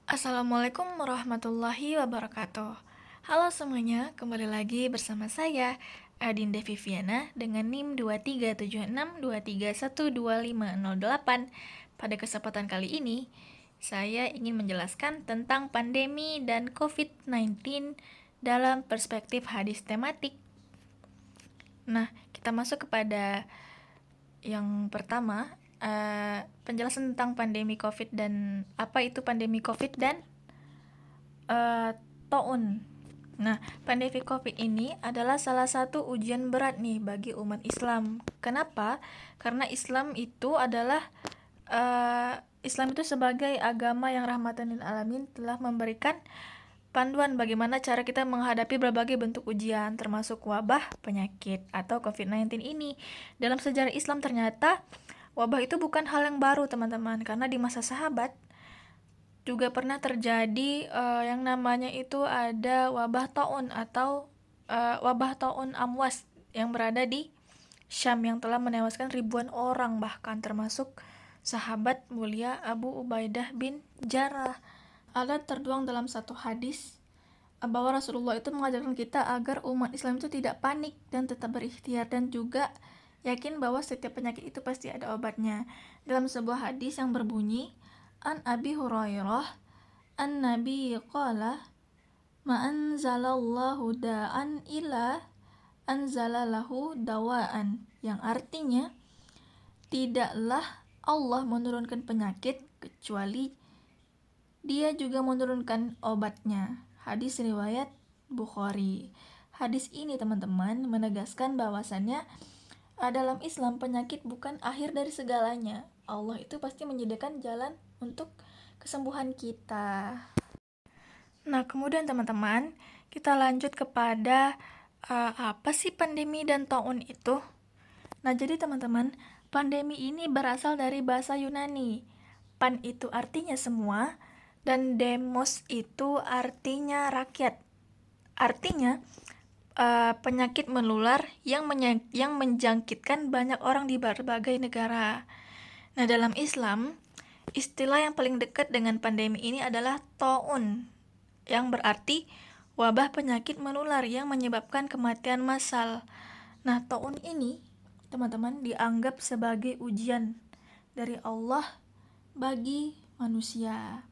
Assalamualaikum warahmatullahi wabarakatuh. Halo semuanya, kembali lagi bersama saya Adinda Viviana dengan NIM 237623125508. Pada kesempatan kali ini, saya ingin menjelaskan tentang pandemi dan COVID-19 dalam perspektif hadis tematik. Nah, kita masuk kepada yang pertama, penjelasan tentang pandemi COVID dan apa itu pandemi COVID dan taun. Nah, pandemi COVID ini adalah salah satu ujian berat nih bagi umat Islam. Kenapa? Karena Islam itu sebagai agama yang rahmatan lil alamin telah memberikan panduan bagaimana cara kita menghadapi berbagai bentuk ujian termasuk wabah penyakit atau COVID-19 ini. Dalam sejarah Islam ternyata wabah itu bukan hal yang baru, teman-teman, karena di masa sahabat juga pernah terjadi yang namanya itu ada wabah taun atau wabah taun Amwas yang berada di Syam yang telah menewaskan ribuan orang, bahkan termasuk sahabat mulia Abu Ubaidah bin Jarrah. Ada tertuang dalam satu hadis bahwa Rasulullah itu mengajarkan kita agar umat Islam itu tidak panik dan tetap berikhtiar, dan juga yakin bahwa setiap penyakit itu pasti ada obatnya. Dalam sebuah hadis yang berbunyi, An Abi Hurairah an Nabi qala ma anzalallahu da'an illa anzalalahu dawaan, yang artinya tidaklah Allah menurunkan penyakit kecuali Dia juga menurunkan obatnya. Hadis riwayat Bukhari. Hadis ini, teman-teman, menegaskan bahwasannya dalam Islam penyakit bukan akhir dari segalanya. Allah itu pasti menyediakan jalan untuk kesembuhan kita. Nah, kemudian teman-teman, kita lanjut kepada apa sih pandemi dan taun itu? Nah, jadi teman-teman, pandemi ini berasal dari bahasa Yunani. Pan itu artinya semua, dan demos itu artinya rakyat. Artinya, penyakit menular yang menjangkitkan banyak orang di berbagai negara. Nah, dalam Islam, istilah yang paling dekat dengan pandemi ini adalah taun, yang berarti wabah penyakit menular yang menyebabkan kematian massal. Nah, taun ini, teman-teman, dianggap sebagai ujian dari Allah bagi manusia,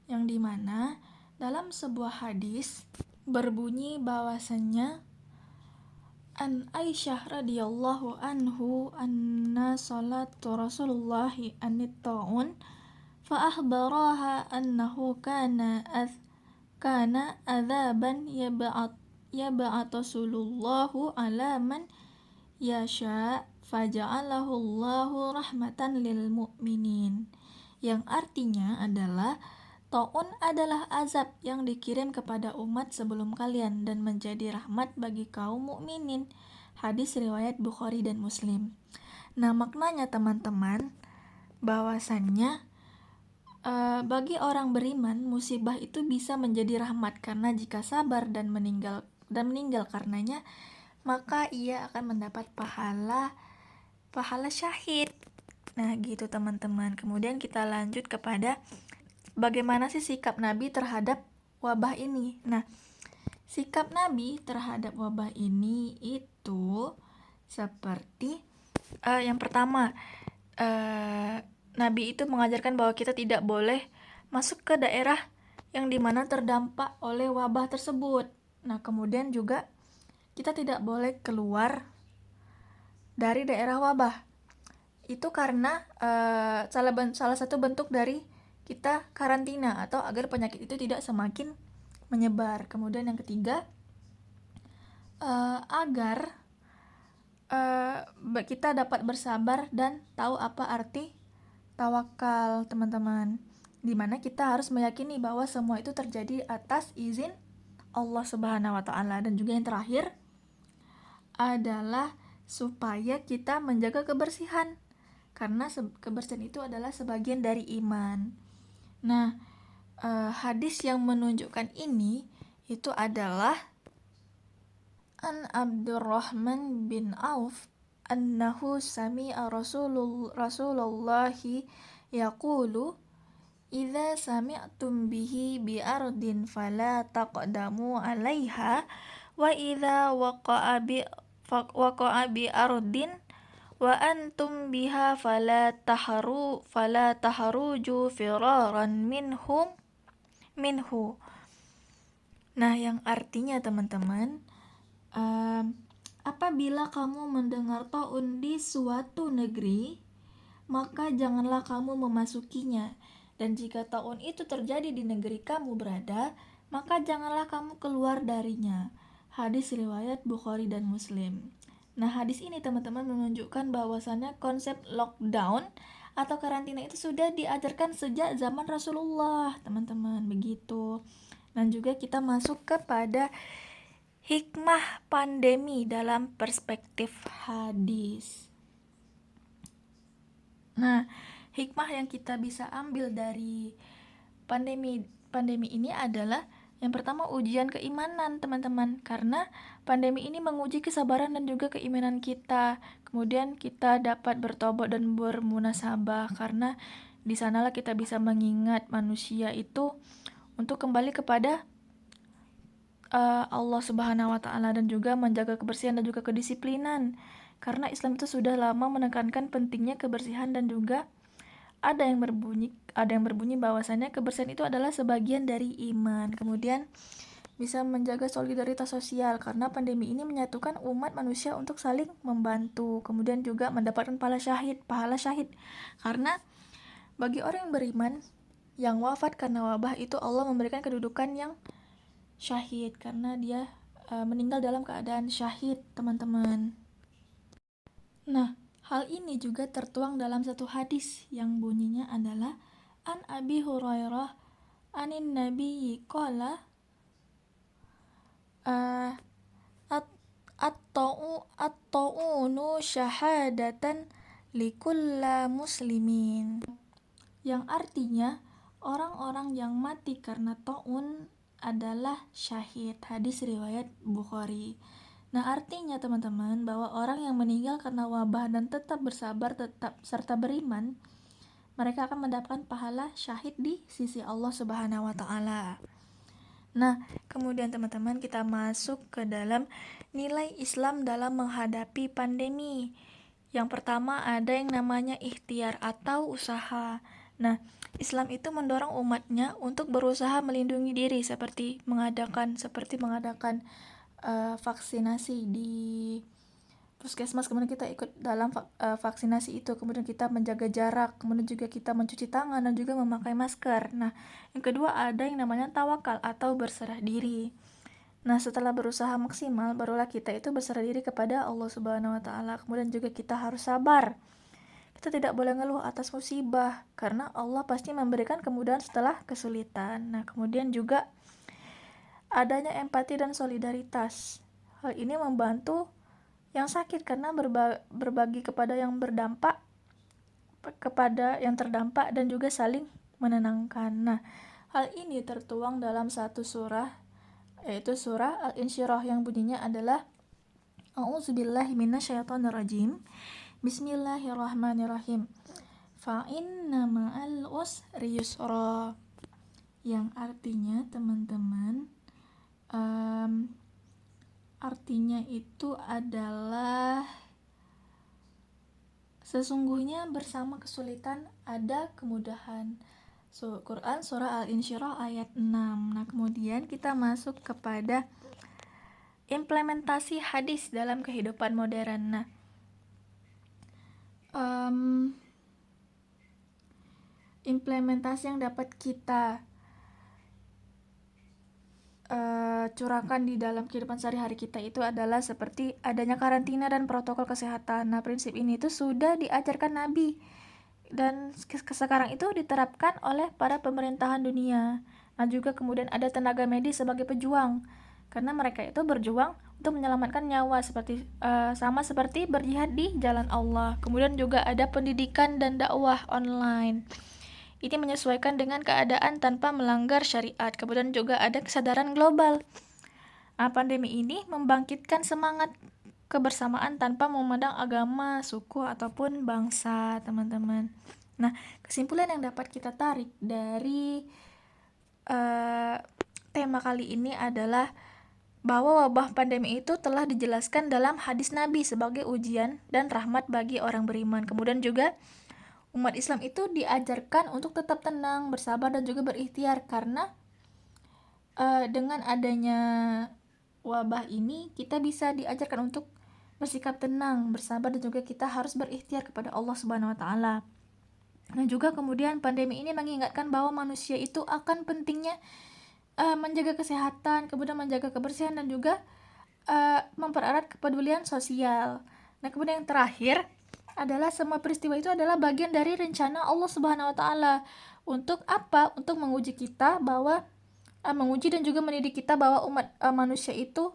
yang dimana dalam sebuah hadis berbunyi bahwasannya An Aisyah radhiyallahu anhu anna salatu Rasulullahi anit ta'un fa akhbaraha annahu kana adzaban yab'at Rasulullahu ala man yasha faja'alahu Allahu rahmatan lil mu'minin, yang artinya adalah taun adalah azab yang dikirim kepada umat sebelum kalian dan menjadi rahmat bagi kaum mukminin. Hadis riwayat Bukhari dan Muslim. Nah, maknanya teman-teman, bahwasannya bagi orang beriman musibah itu bisa menjadi rahmat, karena jika sabar dan meninggal karenanya, maka ia akan mendapat pahala syahid. Nah, gitu teman-teman. Kemudian kita lanjut kepada bagaimana sih sikap Nabi terhadap wabah ini. Nah, sikap Nabi terhadap wabah ini itu seperti yang pertama, Nabi itu mengajarkan bahwa kita tidak boleh masuk ke daerah yang dimana terdampak oleh wabah tersebut. Nah, kemudian juga kita tidak boleh keluar dari daerah wabah. Itu karena salah satu bentuk dari kita karantina atau agar penyakit itu tidak semakin menyebar. Kemudian yang ketiga, agar kita dapat bersabar dan tahu apa arti tawakal, teman-teman, dimana kita harus meyakini bahwa semua itu terjadi atas izin Allah Subhanahu wa Ta'ala. Dan juga yang terakhir adalah supaya kita menjaga kebersihan, karena kebersihan itu adalah sebagian dari iman. Nah, hadis yang menunjukkan ini itu adalah An Abdurrahman bin Auf annahu sami'a Rasulullah yaqulu idza sami'tum bihi bi ardin fala taqdamu 'alaiha wa idza waqa'a bi ardin wa antum biha fala tahruju firaran minhu. Nah, yang artinya teman-teman, apabila kamu mendengar taun di suatu negeri, maka janganlah kamu memasukinya. Dan jika taun itu terjadi di negeri kamu berada, maka janganlah kamu keluar darinya. Hadis riwayat Bukhari dan Muslim. Nah, hadis ini teman-teman menunjukkan bahwasannya konsep lockdown atau karantina itu sudah diajarkan sejak zaman Rasulullah, teman-teman, begitu. Dan juga kita masuk kepada hikmah pandemi dalam perspektif hadis. Nah, hikmah yang kita bisa ambil dari pandemi ini adalah yang pertama, ujian keimanan, teman-teman, karena pandemi ini menguji kesabaran dan juga keimanan kita. Kemudian kita dapat bertobat dan bermunasabah, karena di sanalah kita bisa mengingat manusia itu untuk kembali kepada Allah Subhanahu wa Ta'ala, dan juga menjaga kebersihan dan juga kedisiplinan, karena Islam itu sudah lama menekankan pentingnya kebersihan, dan juga ada yang berbunyi bahwasannya kebersihan itu adalah sebagian dari iman. Kemudian bisa menjaga solidaritas sosial, karena pandemi ini menyatukan umat manusia untuk saling membantu. Kemudian juga mendapatkan pahala syahid, karena bagi orang yang beriman yang wafat karena wabah itu, Allah memberikan kedudukan yang syahid, karena dia meninggal dalam keadaan syahid, teman-teman. Nah, hal ini juga tertuang dalam satu hadis yang bunyinya adalah An Abi Hurairah anin Nabi qala at-ta'unu syahadatan likulla muslimin, yang artinya orang-orang yang mati karena ta'un adalah syahid. Hadis riwayat Bukhari. Nah, artinya teman-teman, bahwa orang yang meninggal karena wabah dan tetap bersabar serta beriman, mereka akan mendapatkan pahala syahid di sisi Allah Subhanahu wa Ta'ala. Nah, kemudian teman-teman, kita masuk ke dalam nilai Islam dalam menghadapi pandemi. Yang pertama, ada yang namanya ikhtiar atau usaha. Nah, Islam itu mendorong umatnya untuk berusaha melindungi diri, seperti mengadakan vaksinasi di puskesmas, kemudian kita ikut dalam vaksinasi itu, kemudian kita menjaga jarak, kemudian juga kita mencuci tangan dan juga memakai masker. Nah, yang kedua ada yang namanya tawakal atau berserah diri. Nah, setelah berusaha maksimal, barulah kita itu berserah diri kepada Allah Subhanahu wa Ta'ala. Kemudian juga kita harus sabar. Kita tidak boleh ngeluh atas musibah, karena Allah pasti memberikan kemudahan setelah kesulitan. Nah, kemudian juga adanya empati dan solidaritas. Hal ini membantu yang sakit, karena berbagi kepada yang terdampak dan juga saling menenangkan. Nah, hal ini tertuang dalam satu surah, yaitu surah Al-Insyirah, yang bunyinya adalah A'udzubillahi minasyaitonirrajim. Bismillahirrahmanirrahim. Fa inna ma'al usri yusra. Yang artinya teman-teman, artinya itu adalah sesungguhnya bersama kesulitan ada kemudahan. Quran surah Al-Insyirah ayat 6. Nah, kemudian kita masuk kepada implementasi hadis dalam kehidupan modern. Nah, implementasi yang dapat kita curahkan di dalam kehidupan sehari-hari kita itu adalah seperti adanya karantina dan protokol kesehatan. Nah, prinsip ini itu sudah diajarkan Nabi, dan sekarang itu diterapkan oleh para pemerintahan dunia. Nah, juga kemudian ada tenaga medis sebagai pejuang, karena mereka itu berjuang untuk menyelamatkan nyawa, sama seperti berjihad di jalan Allah. Kemudian juga ada pendidikan dan dakwah online. Ini menyesuaikan dengan keadaan tanpa melanggar syariat. Kemudian juga ada kesadaran global. Pandemi ini membangkitkan semangat kebersamaan tanpa memandang agama, suku, ataupun bangsa, teman-teman. Nah, kesimpulan yang dapat kita tarik dari tema kali ini adalah bahwa wabah pandemi itu telah dijelaskan dalam hadis Nabi sebagai ujian dan rahmat bagi orang beriman. Kemudian juga umat Islam itu diajarkan untuk tetap tenang, bersabar, dan juga berikhtiar, karena dengan adanya wabah ini kita bisa diajarkan untuk bersikap tenang, bersabar, dan juga kita harus berikhtiar kepada Allah Subhanahu wa taala. Dan juga kemudian pandemi ini mengingatkan bahwa manusia itu akan pentingnya menjaga kesehatan, kemudian menjaga kebersihan, dan juga mempererat kepedulian sosial. Nah, kemudian yang terakhir adalah semua peristiwa itu adalah bagian dari rencana Allah Subhanahu wa taala. Untuk apa? Untuk menguji kita bahwa menguji dan juga mendidik kita bahwa umat manusia itu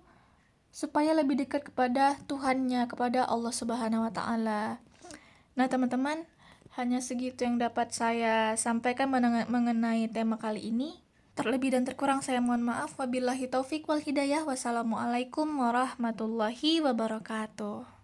supaya lebih dekat kepada Tuhannya, kepada Allah Subhanahu wa taala. Nah, teman-teman, hanya segitu yang dapat saya sampaikan mengenai tema kali ini. Terlebih dan terkurang saya mohon maaf. Wabillahi taufik wal hidayah. Wassalamualaikum warahmatullahi wabarakatuh.